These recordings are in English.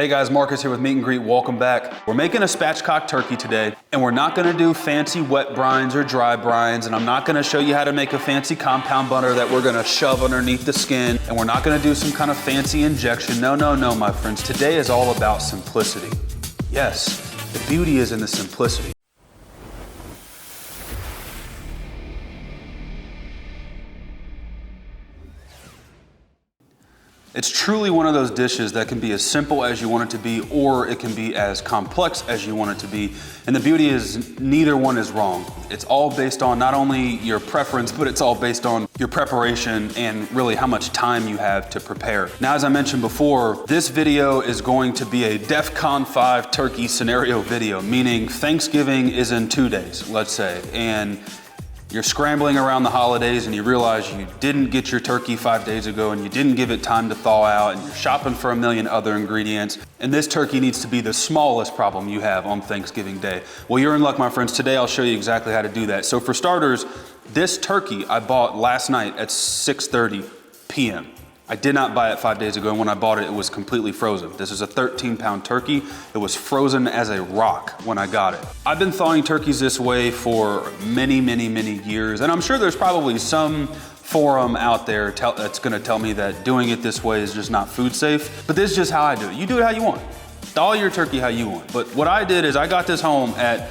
Hey guys, Marcus here with Meet and Greet. Welcome back. We're making a spatchcock turkey today, and we're not gonna do fancy wet brines or dry brines, and I'm not gonna show you how to make a fancy compound butter that we're gonna shove underneath the skin, and we're not gonna do some kind of fancy injection. No, my friends. Today is all about simplicity. Yes, the beauty is in the simplicity. It's truly one of those dishes that can be as simple as you want it to be, or it can be as complex as you want it to be. And the beauty is neither one is wrong. It's all based on not only your preference, but it's all based on your preparation and really how much time you have to prepare. Now, as I mentioned before, this video is going to be a DEFCON 5 turkey scenario video, meaning Thanksgiving is in 2 days, let's say, and you're scrambling around the holidays and you realize you didn't get your turkey 5 days ago and you didn't give it time to thaw out, and you're shopping for a million other ingredients, and this turkey needs to be the smallest problem you have on Thanksgiving Day. Well, you're in luck, my friends. Today I'll show you exactly how to do that. So for starters, this turkey I bought last night at 6:30 p.m. I did not buy it 5 days ago, and when I bought it, it was completely frozen. This is a 13-pound turkey. It was frozen as a rock when I got it. I've been thawing turkeys this way for many years, and I'm sure there's probably some forum out there that's gonna tell me that doing it this way is just not food safe, but this is just how I do it. You do it how you want. Thaw your turkey how you want. But what I did is I got this home at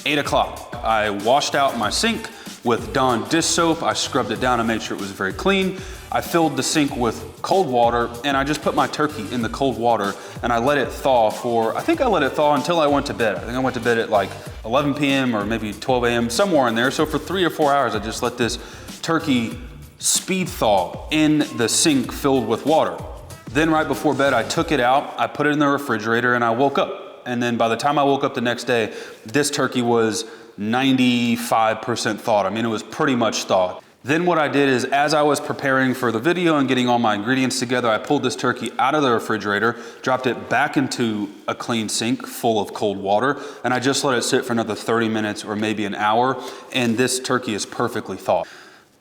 8 o'clock. I washed out my sink with Dawn dish soap. I scrubbed it down and made sure it was very clean. I filled the sink with cold water, and I just put my turkey in the cold water and I let it thaw for, I think I let it thaw until I went to bed. I think I went to bed at like 11 p.m. or maybe 12 a.m., somewhere in there. So for 3 or 4 hours, I just let this turkey speed thaw in the sink filled with water. Then right before bed, I took it out, I put it in the refrigerator, and I woke up. And then by the time I woke up the next day, this turkey was 95% thawed. I mean, it was pretty much thawed. Then what I did is, as I was preparing for the video and getting all my ingredients together, I pulled this turkey out of the refrigerator, dropped it back into a clean sink full of cold water, and I just let it sit for another 30 minutes or maybe an hour, and this turkey is perfectly thawed.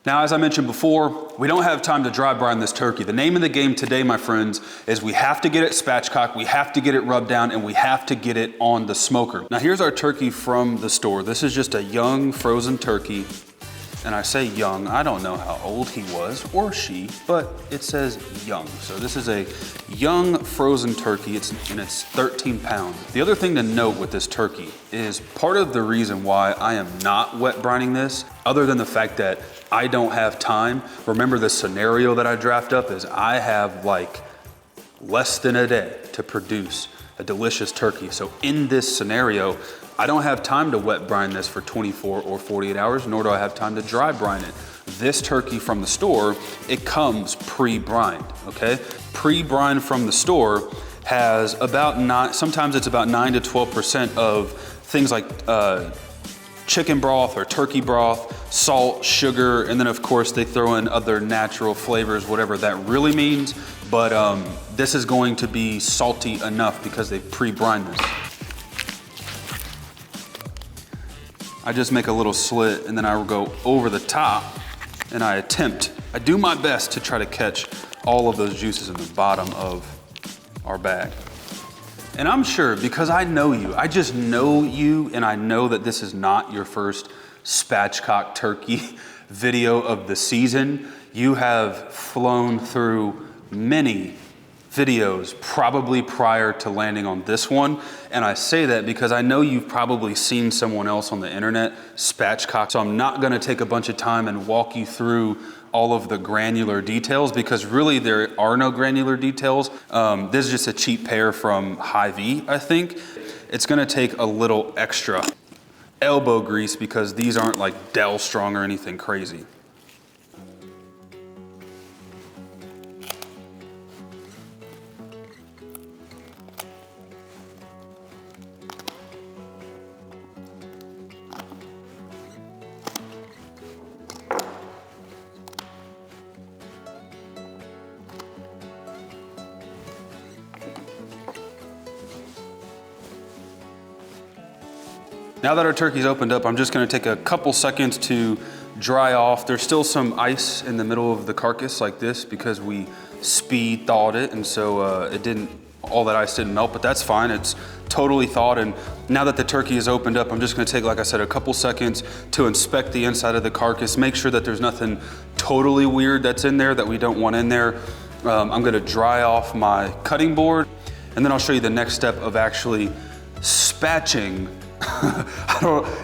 Now, as I mentioned before, we don't have time to dry brine this turkey. The name of the game today, my friends, is we have to get it spatchcocked, we have to get it rubbed down, and we have to get it on the smoker. Now, here's our turkey from the store. This is just a young frozen turkey. And I say young, I don't know how old he was or she, but it says young. So this is a young frozen turkey, and it's 13 pounds. The other thing to note with this turkey is part of the reason why I am not wet brining this, other than the fact that I don't have time. Remember, the scenario that I draft up is I have like less than a day to produce a delicious turkey. So in this scenario, I don't have time to wet brine this for 24 or 48 hours, nor do I have time to dry brine it. This turkey from the store, it comes pre-brined, okay? Pre-brine from the store has sometimes it's about 9 to 12% of things like chicken broth or turkey broth, salt, sugar, and then of course they throw in other natural flavors, whatever that really means. But this is going to be salty enough because they pre-brine this. I just make a little slit and then I will go over the top and I do my best to try to catch all of those juices in the bottom of our bag. And I'm sure, because I know you, I just know you, and I know that this is not your first spatchcock turkey video of the season. You have flown through many videos probably prior to landing on this one. And I say that because I know you've probably seen someone else on the internet spatchcock. So I'm not gonna take a bunch of time and walk you through all of the granular details, because really there are no granular details. This is just a cheap pair from Hy-Vee, I think. It's gonna take a little extra elbow grease because these aren't like Dell Strong or anything crazy. Now that our turkey's opened up, I'm just gonna take a couple seconds to dry off. There's still some ice in the middle of the carcass like this because we speed thawed it, and so it didn't all that ice didn't melt, but that's fine. It's totally thawed. And now that the turkey is opened up, I'm just gonna take, like I said, a couple seconds to inspect the inside of the carcass, make sure that there's nothing totally weird that's in there that we don't want in there. I'm gonna dry off my cutting board, and then I'll show you the next step of actually spatching.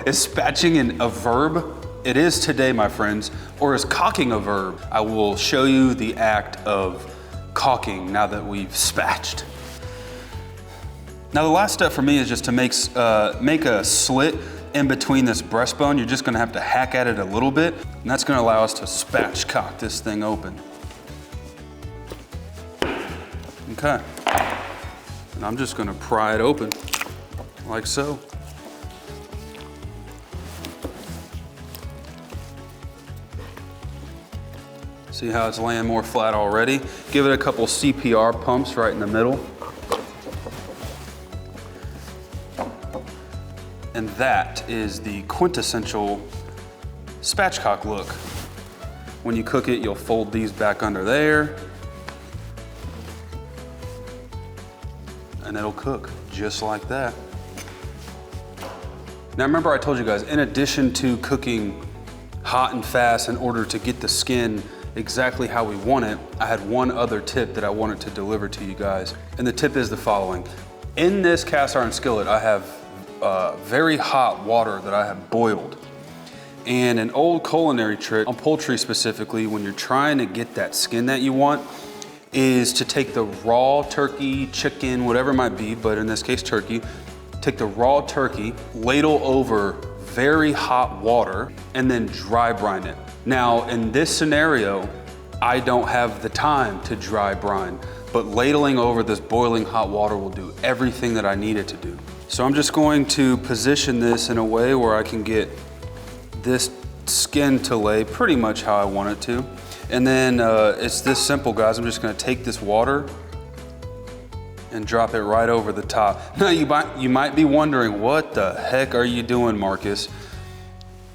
Is spatching a verb? It is today, my friends. Or is caulking a verb? I will show you the act of caulking now that we've spatched. Now the last step for me is just to make a slit in between this breastbone. You're just gonna have to hack at it a little bit, and that's gonna allow us to spatchcock this thing open. Okay, and I'm just gonna pry it open, like so. See how it's laying more flat already? Give it a couple CPR pumps right in the middle. And that is the quintessential spatchcock look. When you cook it, you'll fold these back under there, and it'll cook just like that. Now remember I told you guys, in addition to cooking hot and fast in order to get the skin exactly how we want it, I had one other tip that I wanted to deliver to you guys. And the tip is the following. In this cast iron skillet, I have very hot water that I have boiled. And an old culinary trick on poultry specifically, when you're trying to get that skin that you want, is to take the raw turkey, chicken, whatever it might be, but in this case turkey, take the raw turkey, ladle over very hot water, and then dry brine it. Now, in this scenario, I don't have the time to dry brine, but ladling over this boiling hot water will do everything that I need it to do. So I'm just going to position this in a way where I can get this skin to lay pretty much how I want it to. And then it's this simple, guys. I'm just gonna take this water and drop it right over the top. Now you might be wondering, what the heck are you doing, Marcus?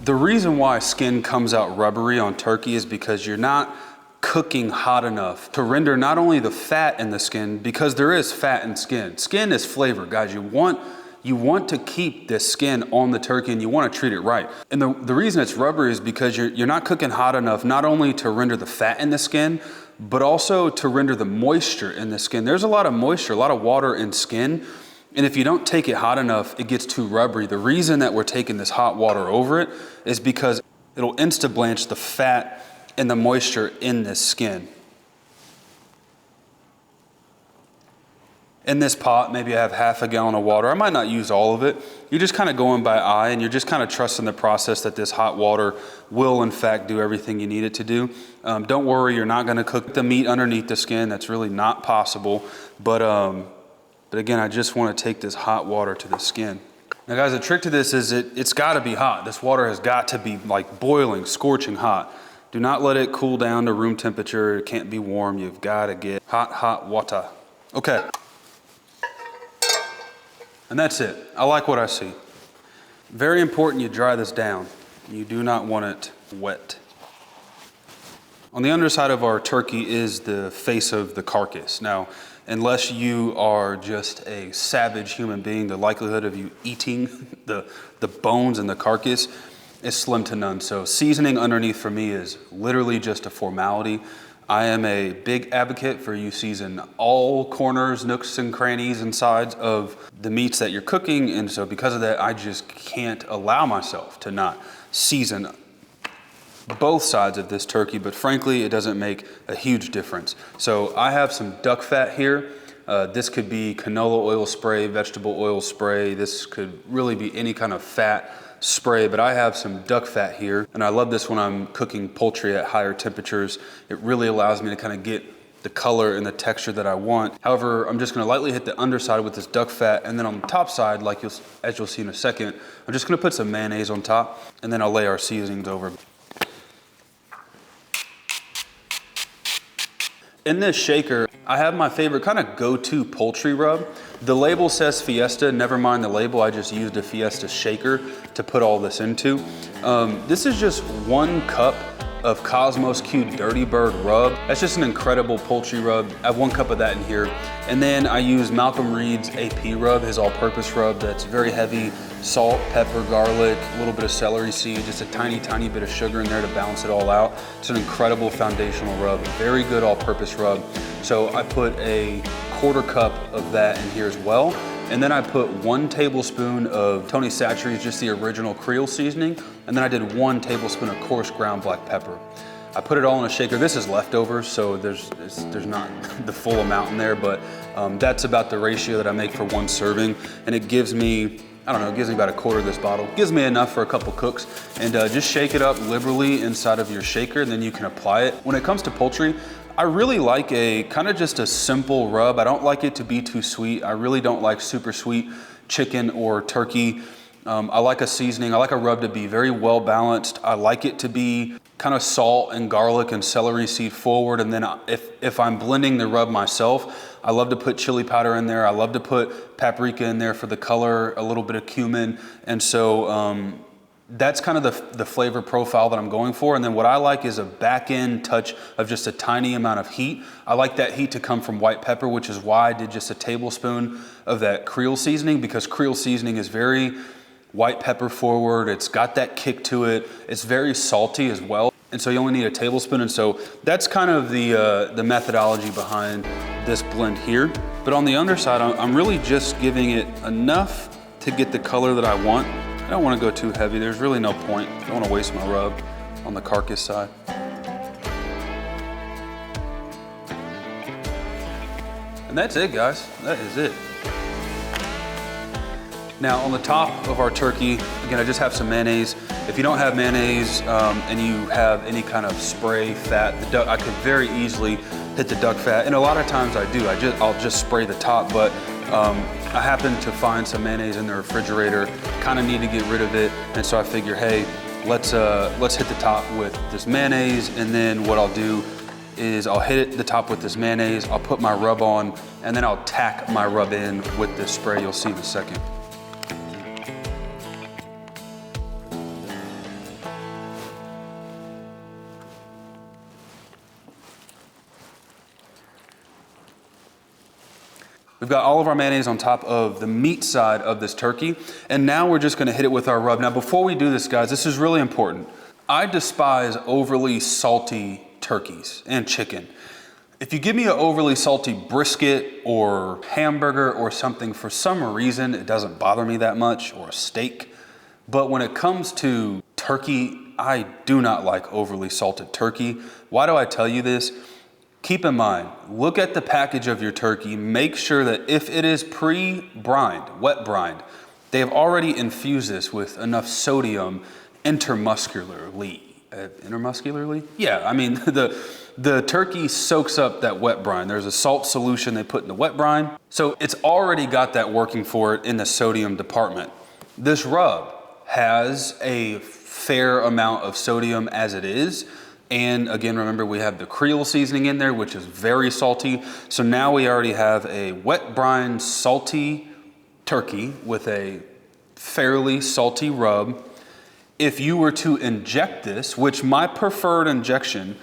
The reason why skin comes out rubbery on turkey is because you're not cooking hot enough to render not only the fat in the skin, because there is fat in skin. Skin is flavor, guys. You want to keep this skin on the turkey, and you want to treat it right. And the reason it's rubbery is because you're not cooking hot enough, not only to render the fat in the skin, but also to render the moisture in the skin. There's a lot of moisture, a lot of water in skin. And if you don't take it hot enough, it gets too rubbery. The reason that we're taking this hot water over it is because it'll insta-blanch the fat and the moisture in this skin. In this pot, maybe I have half a gallon of water. I might not use all of it. You're just kind of going by eye, and you're just kind of trusting the process that this hot water will in fact do everything you need it to do. Don't worry, you're not gonna cook the meat underneath the skin. That's really not possible. But again, I just want to take this hot water to the skin. Now guys, the trick to this is it's got to be hot. This water has got to be like boiling, scorching hot. Do not let it cool down to room temperature. It can't be warm. You've got to get hot, hot water. Okay. And that's it. I like what I see. Very important you dry this down. You do not want it wet. On the underside of our turkey is the face of the carcass. Now, unless you are just a savage human being, the likelihood of you eating the bones and the carcass is slim to none. So seasoning underneath for me is literally just a formality. I am a big advocate for you season all corners, nooks and crannies and sides of the meats that you're cooking. And so because of that, I just can't allow myself to not season both sides of this turkey, but frankly, it doesn't make a huge difference. So I have some duck fat here. This could be canola oil spray, vegetable oil spray. This could really be any kind of fat spray, but I have some duck fat here, and I love this when I'm cooking poultry at higher temperatures. It really allows me to kind of get the color and the texture that I want. However, I'm just gonna lightly hit the underside with this duck fat, and then on the top side, as you'll see in a second, I'm just gonna put some mayonnaise on top, and then I'll lay our seasonings over. In this shaker, I have my favorite kind of go-to poultry rub. The label says Fiesta, never mind the label, I just used a Fiesta shaker to put all this into. This is just 1 cup of Cosmos Q Dirty Bird rub. That's just an incredible poultry rub. I have 1 cup of that in here. And then I use Malcolm Reed's AP rub, his all-purpose rub that's very heavy. Salt, pepper, garlic, a little bit of celery seed, just a tiny, tiny bit of sugar in there to balance it all out. It's an incredible foundational rub, very good all-purpose rub. So I put a 1/4 cup of that in here as well. And then I put 1 tablespoon of Tony Chachere's, just the original Creole seasoning. And then I did 1 tablespoon of coarse ground black pepper. I put it all in a shaker. This is leftovers, so there's not the full amount in there, but that's about the ratio that I make for 1 serving. And it gives me, I don't know, it gives me about 1/4 of this bottle. It gives me enough for a couple cooks. And just shake it up liberally inside of your shaker, and then you can apply it. When it comes to poultry, I really like a kind of just a simple rub. I don't like it to be too sweet. I really don't like super sweet chicken or turkey. I like a seasoning. I like a rub to be very well balanced. I like it to be kind of salt and garlic and celery seed forward. And then if I'm blending the rub myself, I love to put chili powder in there. I love to put paprika in there for the color, a little bit of cumin. And so that's kind of the flavor profile that I'm going for. And then what I like is a back end touch of just a tiny amount of heat. I like that heat to come from white pepper, which is why I did just a tablespoon of that Creole seasoning, because Creole seasoning is very white pepper forward. It's got that kick to it. It's very salty as well. And so you only need a tablespoon. And so that's kind of the methodology behind this blend here. But on the underside, I'm really just giving it enough to get the color that I want. I don't want to go too heavy. There's really no point. I don't want to waste my rub on the carcass side. And that's it, guys. That is it. Now on the top of our turkey, again, I just have some mayonnaise. If you don't have mayonnaise and you have any kind of spray fat, I could very easily hit the duck fat. And a lot of times I do. I'll just spray the top, but I happen to find some mayonnaise in the refrigerator, kind of need to get rid of it. And so I figure, hey, let's hit the top with this mayonnaise. And then what I'll do is I'll hit the top with this mayonnaise, I'll put my rub on, and then I'll tack my rub in with this spray. You'll see in a second. We've got all of our mayonnaise on top of the meat side of this turkey, and now we're just gonna hit it with our rub. Now before we do this, guys, this is really important. I despise overly salty turkeys and chicken. If you give me an overly salty brisket or hamburger or something, for some reason, it doesn't bother me that much, or a steak. But when it comes to turkey, I do not like overly salted turkey. Why do I tell you this? Keep in mind, look at the package of your turkey. Make sure that if it is pre-brined, wet brined, they have already infused this with enough sodium intermuscularly. Intermuscularly? Yeah, I mean, the turkey soaks up that wet brine. There's a salt solution they put in the wet brine. So it's already got that working for it in the sodium department. This rub has a fair amount of sodium as it is. And again, remember, we have the Creole seasoning in there, which is very salty. So now we already have a wet brine, salty turkey with a fairly salty rub. If you were to inject this, which my preferred injection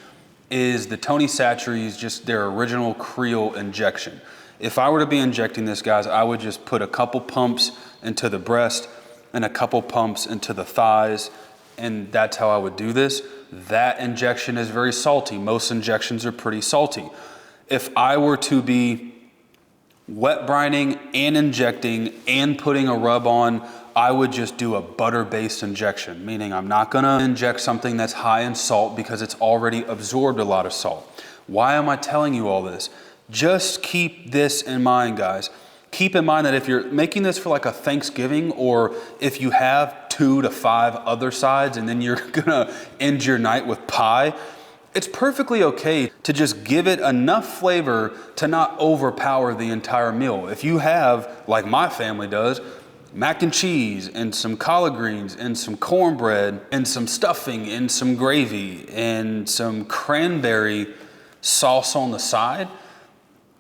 is the Tony Chachere's, just their original Creole injection. If I were to be injecting this, guys, I would just put a couple pumps into the breast and a couple pumps into the thighs, and that's how I would do this. That injection is very salty. Most injections are pretty salty. If I were to be wet brining and injecting and putting a rub on, I would just do a butter-based injection, meaning I'm not gonna inject something that's high in salt because it's already absorbed a lot of salt. Why am I telling you all this? Just keep this in mind, guys. Keep in mind that if you're making this for like a Thanksgiving, or if you have 2 to 5 other sides and then you're gonna end your night with pie, it's perfectly okay to just give it enough flavor to not overpower the entire meal. If you have, like my family does, mac and cheese and some collard greens and some cornbread and some stuffing and some gravy and some cranberry sauce on the side,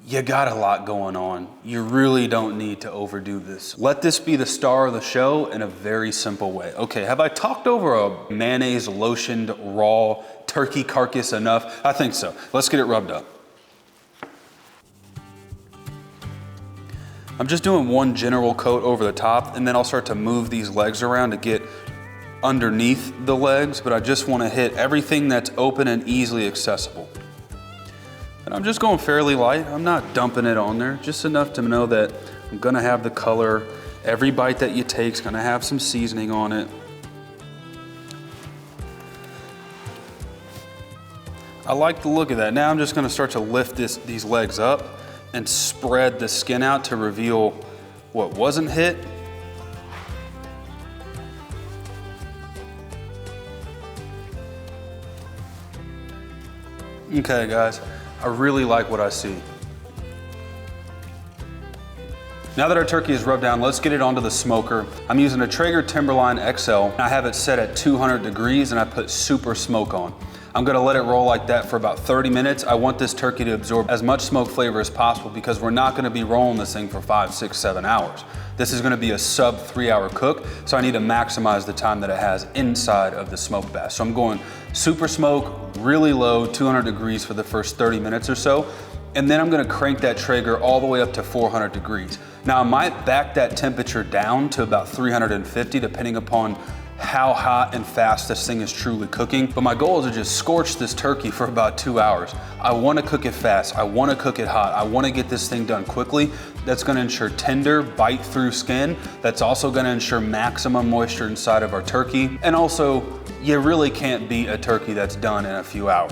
you got a lot going on. You really don't need to overdo this. Let this be the star of the show in a very simple way. Okay, have I talked over a mayonnaise lotioned raw turkey carcass enough? I think so. Let's get it rubbed up. I'm just doing one general coat over the top, and then I'll start to move these legs around to get underneath the legs, but I just want to hit everything that's open and easily accessible. And I'm just going fairly light. I'm not dumping it on there, just enough to know that I'm gonna have the color. Every bite that you take is gonna have some seasoning on it. I like the look of that. Now I'm just gonna start to lift these legs up and spread the skin out to reveal what wasn't hit. Okay guys, I really like what I see. Now that our turkey is rubbed down, let's get it onto the smoker. I'm using a Traeger Timberline XL. I have it set at 200 degrees and I put super smoke on. I'm gonna let it roll like that for about 30 minutes. I want this turkey to absorb as much smoke flavor as possible because we're not gonna be rolling this thing for 5, 6, 7 hours. This is gonna be a sub 3-hour cook, so I need to maximize the time that it has inside of the smoke bath. So I'm going super smoke, really low, 200 degrees for the first 30 minutes or so, and then I'm gonna crank that Traeger all the way up to 400 degrees. Now I might back that temperature down to about 350 depending upon how hot and fast this thing is truly cooking. But my goal is to just scorch this turkey for about 2 hours. I wanna cook it fast, I wanna cook it hot, I wanna get this thing done quickly. That's gonna ensure tender, bite through skin. That's also gonna ensure maximum moisture inside of our turkey. And also, you really can't beat a turkey that's done in a few hours.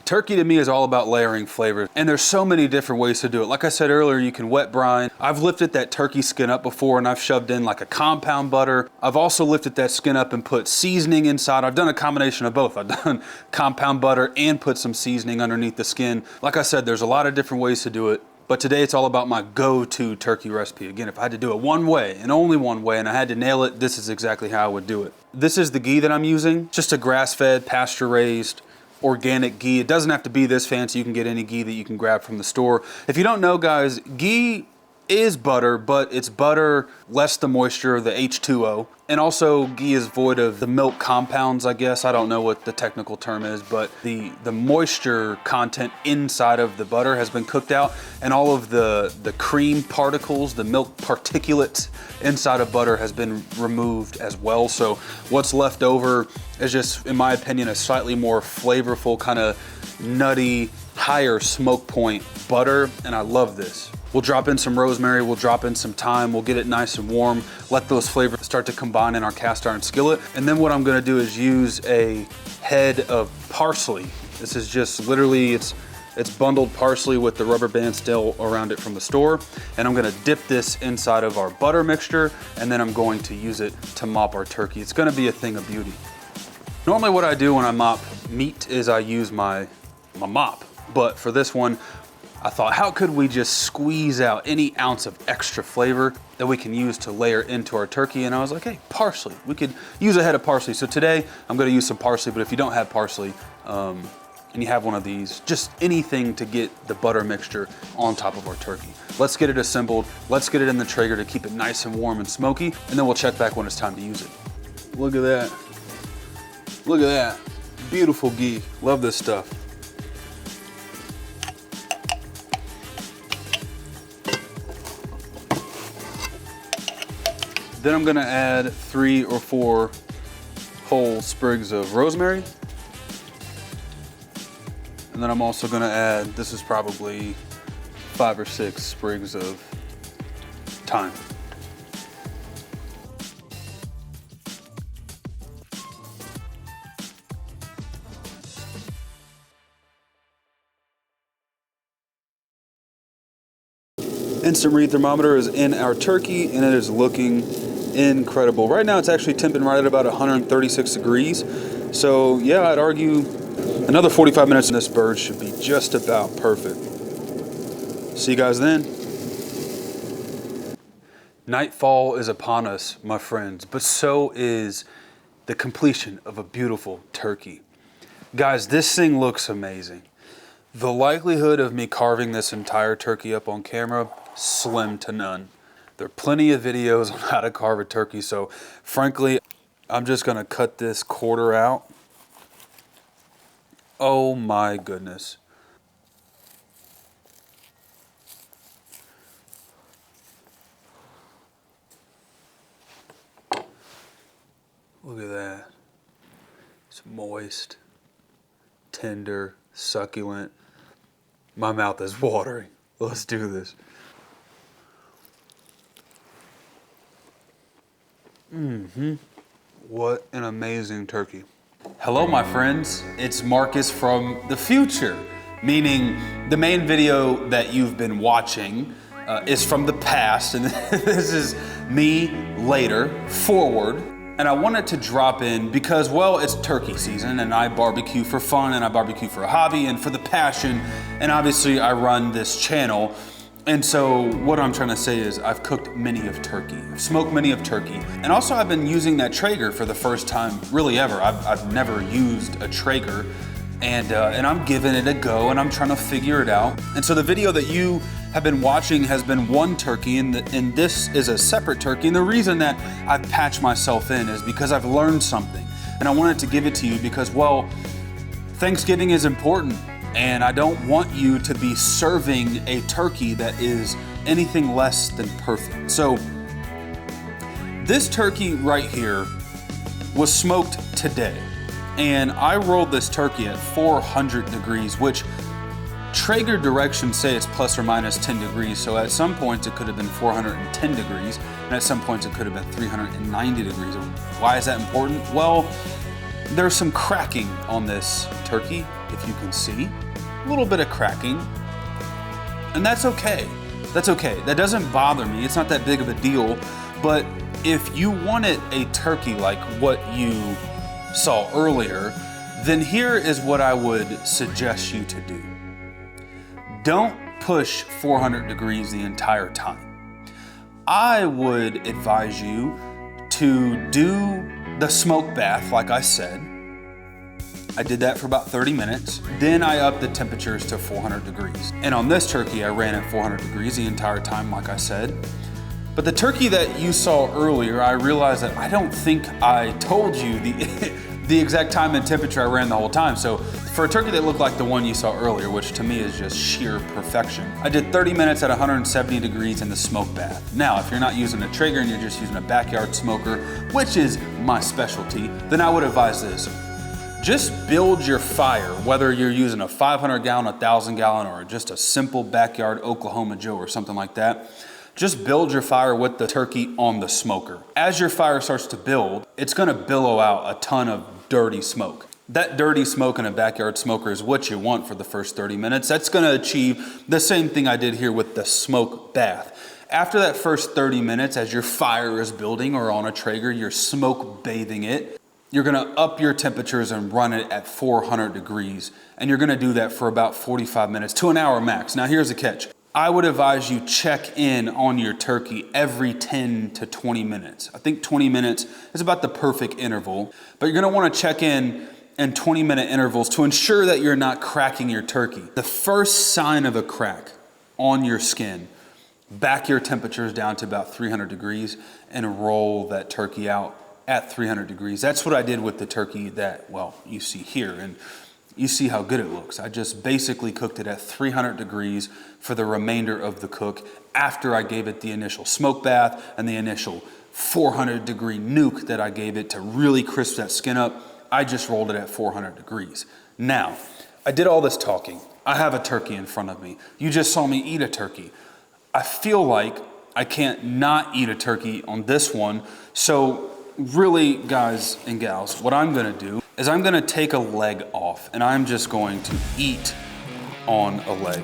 Turkey to me is all about layering flavors, and there's so many different ways to do it. Like I said earlier, you can wet brine. I've lifted that turkey skin up before and I've shoved in like a compound butter. I've also lifted that skin up and put seasoning inside. I've done a combination of both. I've done compound butter and put some seasoning underneath the skin. Like I said, there's a lot of different ways to do it, but today it's all about my go-to turkey recipe. Again, if I had to do it one way and only one way and I had to nail it, this is exactly how I would do it. This is the ghee that I'm using, just a grass-fed, pasture-raised, organic ghee. It doesn't have to be this fancy. You can get any ghee that you can grab from the store. If you don't know, guys, ghee is butter, but it's butter less the moisture, the H2O. And also ghee is void of the milk compounds, I guess. I don't know what the technical term is, but the moisture content inside of the butter has been cooked out, and all of the cream particles, the milk particulates inside of butter has been removed as well. So what's left over is just, in my opinion, a slightly more flavorful, kind of nutty, higher smoke point butter, and I love this. We'll drop in some rosemary, we'll drop in some thyme, we'll get it nice and warm, let those flavors start to combine in our cast iron skillet. And then what I'm gonna do is use a head of parsley. This is just literally, it's bundled parsley with the rubber band still around it from the store. And I'm gonna dip this inside of our butter mixture, and then I'm going to use it to mop our turkey. It's gonna be a thing of beauty. Normally what I do when I mop meat is I use my mop. But for this one, I thought, how could we just squeeze out any ounce of extra flavor that we can use to layer into our turkey? And I was like, hey, parsley. We could use a head of parsley. So today I'm gonna use some parsley, but if you don't have parsley and you have one of these, just anything to get the butter mixture on top of our turkey. Let's get it assembled. Let's get it in the Traeger to keep it nice and warm and smoky, and then we'll check back when it's time to use it. Look at that. Look at that. Beautiful ghee. Love this stuff. Then I'm gonna add 3 or 4 whole sprigs of rosemary. And then I'm also gonna add, this is probably 5 or 6 sprigs of thyme. Instant read thermometer is in our turkey and it is looking incredible. Right now it's actually temping right at about 136 degrees. So yeah, I'd argue another 45 minutes and this bird should be just about perfect. See you guys then. Nightfall is upon us, my friends, but so is the completion of a beautiful turkey. Guys, this thing looks amazing. The likelihood of me carving this entire turkey up on camera, slim to none. There are plenty of videos on how to carve a turkey, so frankly, I'm just gonna cut this quarter out. Oh my goodness. Look at that. It's moist, tender, succulent. My mouth is watering. Let's do this. What an amazing turkey. Hello, my friends. It's Marcus from the future, meaning the main video that you've been watching is from the past, and this is me later, forward. And I wanted to drop in because, well, it's turkey season and I barbecue for fun and I barbecue for a hobby and for the passion. And obviously I run this channel. And so what I'm trying to say is I've cooked many of turkey, I've smoked many of turkey. And also I've been using that Traeger for the first time really ever. I've never used a Traeger and I'm giving it a go and I'm trying to figure it out. And so the video that you have been watching has been one turkey and this is a separate turkey. And the reason that I've patched myself in is because I've learned something and I wanted to give it to you because, well, Thanksgiving is important and I don't want you to be serving a turkey that is anything less than perfect. So this turkey right here was smoked today and I rolled this turkey at 400 degrees, which Traeger directions say it's plus or minus 10 degrees, so at some points it could have been 410 degrees, and at some points it could have been 390 degrees. Why is that important? Well, there's some cracking on this turkey, if you can see. A little bit of cracking, and that's okay. That's okay. That doesn't bother me. It's not that big of a deal, but if you wanted a turkey like what you saw earlier, then here is what I would suggest you to do. Don't push 400 degrees the entire time. I would advise you to do the smoke bath like I said. I did that for about 30 minutes. Then I upped the temperatures to 400 degrees. And on this turkey, I ran at 400 degrees the entire time like I said. But the turkey that you saw earlier, I realized that I don't think I told you the exact time and temperature I ran the whole time. So for a turkey that looked like the one you saw earlier, which to me is just sheer perfection, I did 30 minutes at 170 degrees in the smoke bath. Now, if you're not using a Traeger and you're just using a backyard smoker, which is my specialty, then I would advise this. Just build your fire, whether you're using a 500 gallon, 1,000 gallon, or just a simple backyard Oklahoma Joe or something like that. Just build your fire with the turkey on the smoker. As your fire starts to build, it's gonna billow out a ton of dirty smoke. That dirty smoke in a backyard smoker is what you want for the first 30 minutes. That's gonna achieve the same thing I did here with the smoke bath. After that first 30 minutes, as your fire is building or on a Traeger, you're smoke bathing it, you're gonna up your temperatures and run it at 400 degrees. And you're gonna do that for about 45 minutes to an hour max. Now here's the catch. I would advise you check in on your turkey every 10 to 20 minutes. I think 20 minutes is about the perfect interval, but you're gonna wanna check in 20-minute intervals to ensure that you're not cracking your turkey. The first sign of a crack on your skin, back your temperatures down to about 300 degrees and roll that turkey out at 300 degrees. That's what I did with the turkey that, well, you see here. And you see how good it looks. I just basically cooked it at 300 degrees for the remainder of the cook after I gave it the initial smoke bath and the initial 400 degree nuke that I gave it to really crisp that skin up. I just rolled it at 400 degrees. Now, I did all this talking. I have a turkey in front of me. You just saw me eat a turkey. I feel like I can't not eat a turkey on this one. So really, guys and gals, what I'm gonna do is I'm gonna take a leg off and I'm just going to eat on a leg.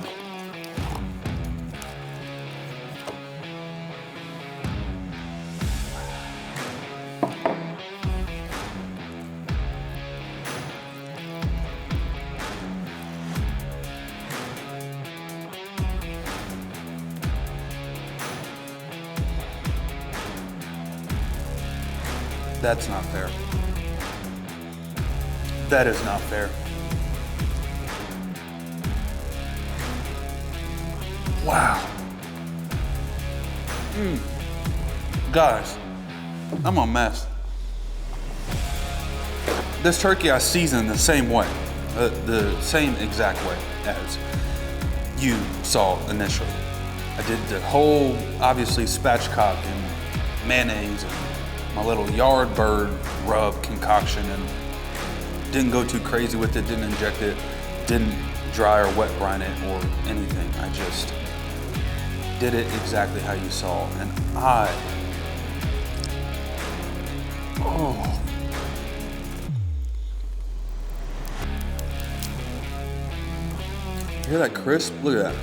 That's not fair. That is not fair. Wow. Guys, I'm a mess. This turkey I seasoned the same way, the same exact way as you saw initially. I did the whole, obviously, spatchcock and mayonnaise and my little yard bird rub concoction, and didn't go too crazy with it, didn't inject it, didn't dry or wet brine it or anything. I just did it exactly how you saw, and hear that crisp? Look at that.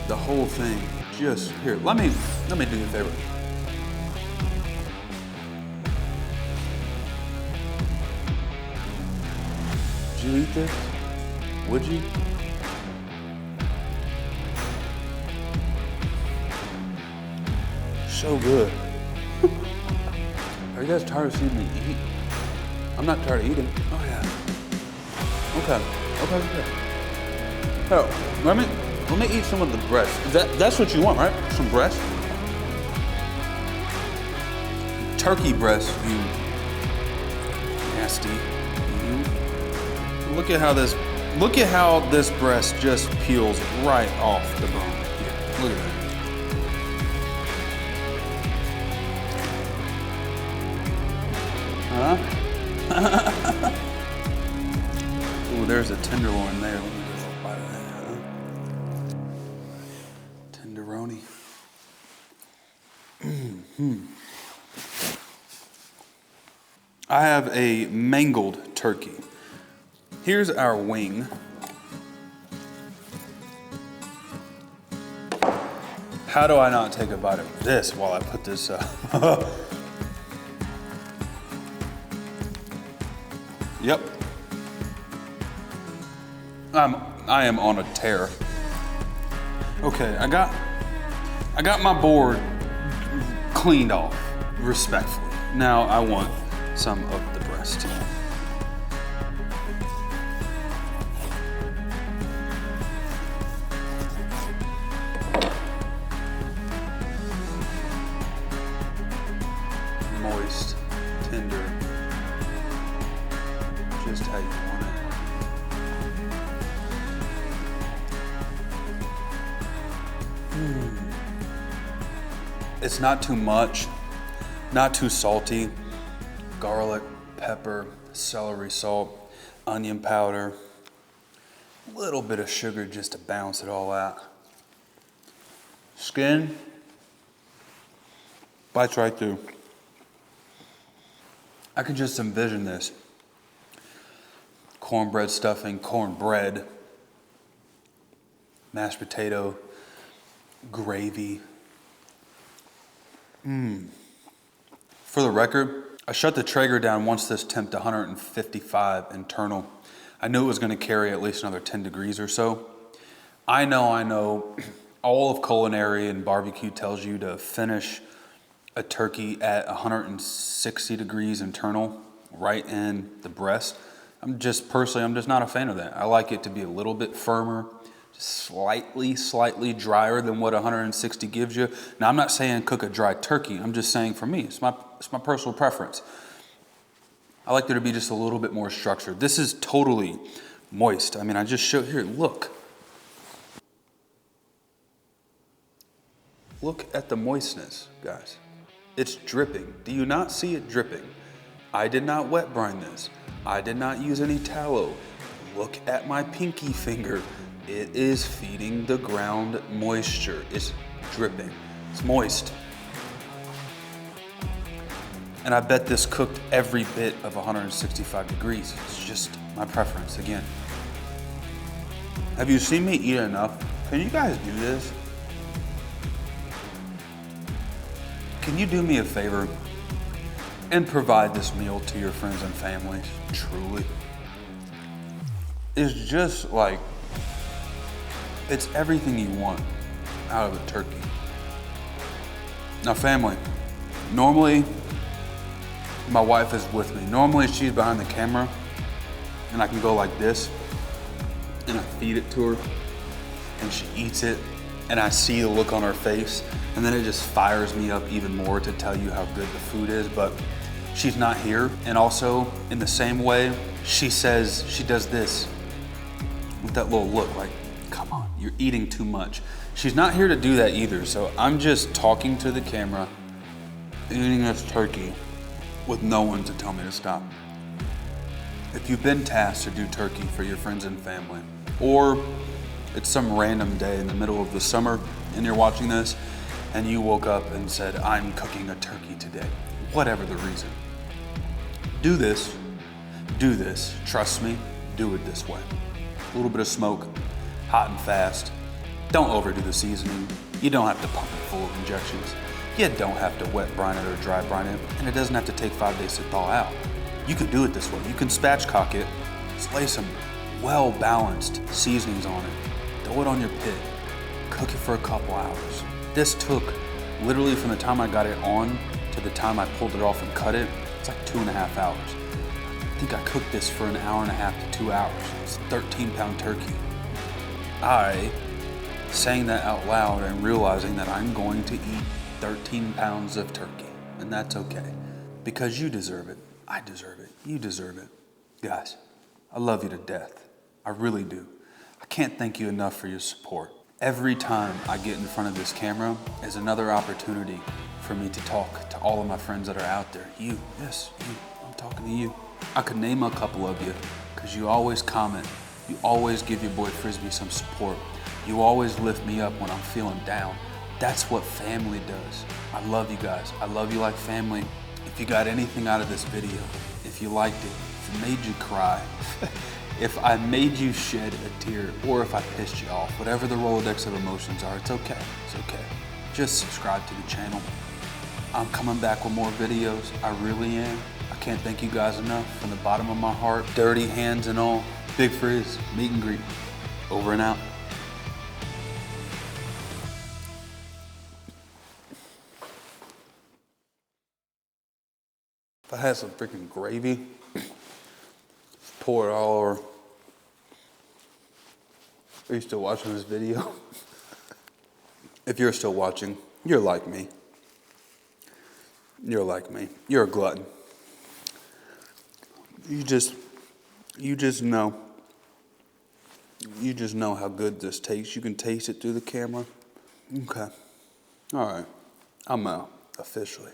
The whole thing, just here. Let me do you a favor. Would you eat this? Would you? So good. Are you guys tired of seeing me eat? I'm not tired of eating. Oh yeah. Okay. So let me eat some of the breast. That's what you want, right? Some breast. Turkey breast, you nasty. Look at how this breast just peels right off the bone. Here, look at that. Huh? Ooh, there's a tenderloin there. Let me get a little bite of that. Tenderoni. I have a mangled turkey. Here's our wing. How do I not take a bite of this while I put this up? Yep. I am on a tear. Okay, I got my board cleaned off, respectfully. Now I want some of the breast. Moist, tender, just how you want it. It's not too much, not too salty. Garlic, pepper, celery salt, onion powder, a little bit of sugar just to balance it all out. Skin, bites right through. I could just envision this. Cornbread stuffing, cornbread, mashed potato, gravy. For the record, I shut the Traeger down once this temped to 155 internal. I knew it was gonna carry at least another 10 degrees or so. I know, all of culinary and barbecue tells you to finish a turkey at 160 degrees internal, right in the breast. I'm just not a fan of that. I like it to be a little bit firmer, slightly drier than what 160 gives you. Now, I'm not saying cook a dry turkey. I'm just saying for me, it's my personal preference. I like there to be just a little bit more structure. This is totally moist. I mean, I just showed here, look. Look at the moistness, guys. It's dripping. Do you not see it dripping? I did not wet brine this. I did not use any tallow. Look at my pinky finger. It is feeding the ground moisture. It's dripping. It's moist. And I bet this cooked every bit of 165 degrees. It's just my preference, again. Have you seen me eat enough? Can you guys do this? Can you do me a favor and provide this meal to your friends and families? Truly. It's just like, it's everything you want out of a turkey. Now, family, normally My wife is with me. Normally she's behind the camera and I can go like this and I feed it to her and she eats it and I see the look on her face and then it just fires me up even more to tell you how good the food is, but she's not here. And also in the same way, she says, she does this with that little look like, come on, you're eating too much. She's not here to do that either. So I'm just talking to the camera, eating this turkey with no one to tell me to stop. If you've been tasked to do turkey for your friends and family, or it's some random day in the middle of the summer and you're watching this and you woke up and said, I'm cooking a turkey today, whatever the reason, do this, trust me, do it this way. A little bit of smoke, hot and fast. Don't overdo the seasoning. You don't have to pump it full of injections. You don't have to wet brine it or dry brine it, and it doesn't have to take 5 days to thaw out. You can do it this way. You can spatchcock it, lay some well-balanced seasonings on it, throw it on your pit, cook it for a couple hours. This took, literally from the time I got it on to the time I pulled it off and cut it, it's like 2.5 hours. I think I cooked this for an hour and a half to 2 hours. It's a 13-pound turkey. Saying that out loud and realizing that I'm going to eat 13 pounds of turkey, and that's okay, because you deserve it, I deserve it, you deserve it. Guys, I love you to death, I really do. I can't thank you enough for your support. Every time I get in front of this camera is another opportunity for me to talk to all of my friends that are out there. You, yes, you, I'm talking to you. I could name a couple of you, because you always comment, you always give your boy Frisbee some support, you always lift me up when I'm feeling down. That's what family does. I love you guys. I love you like family. If you got anything out of this video, if you liked it, if it made you cry, if I made you shed a tear, or if I pissed you off, whatever the Rolodex of emotions are, it's okay. It's okay. Just subscribe to the channel. I'm coming back with more videos. I really am. I can't thank you guys enough from the bottom of my heart. Dirty hands and all. Big Frizz, meet and greet. Over and out. If I had some freaking gravy, pour it all over. Are you still watching this video? If you're still watching, you're like me. You're like me. You're a glutton. You just know. You just know how good this tastes. You can taste it through the camera. Okay. All right. I'm out, officially.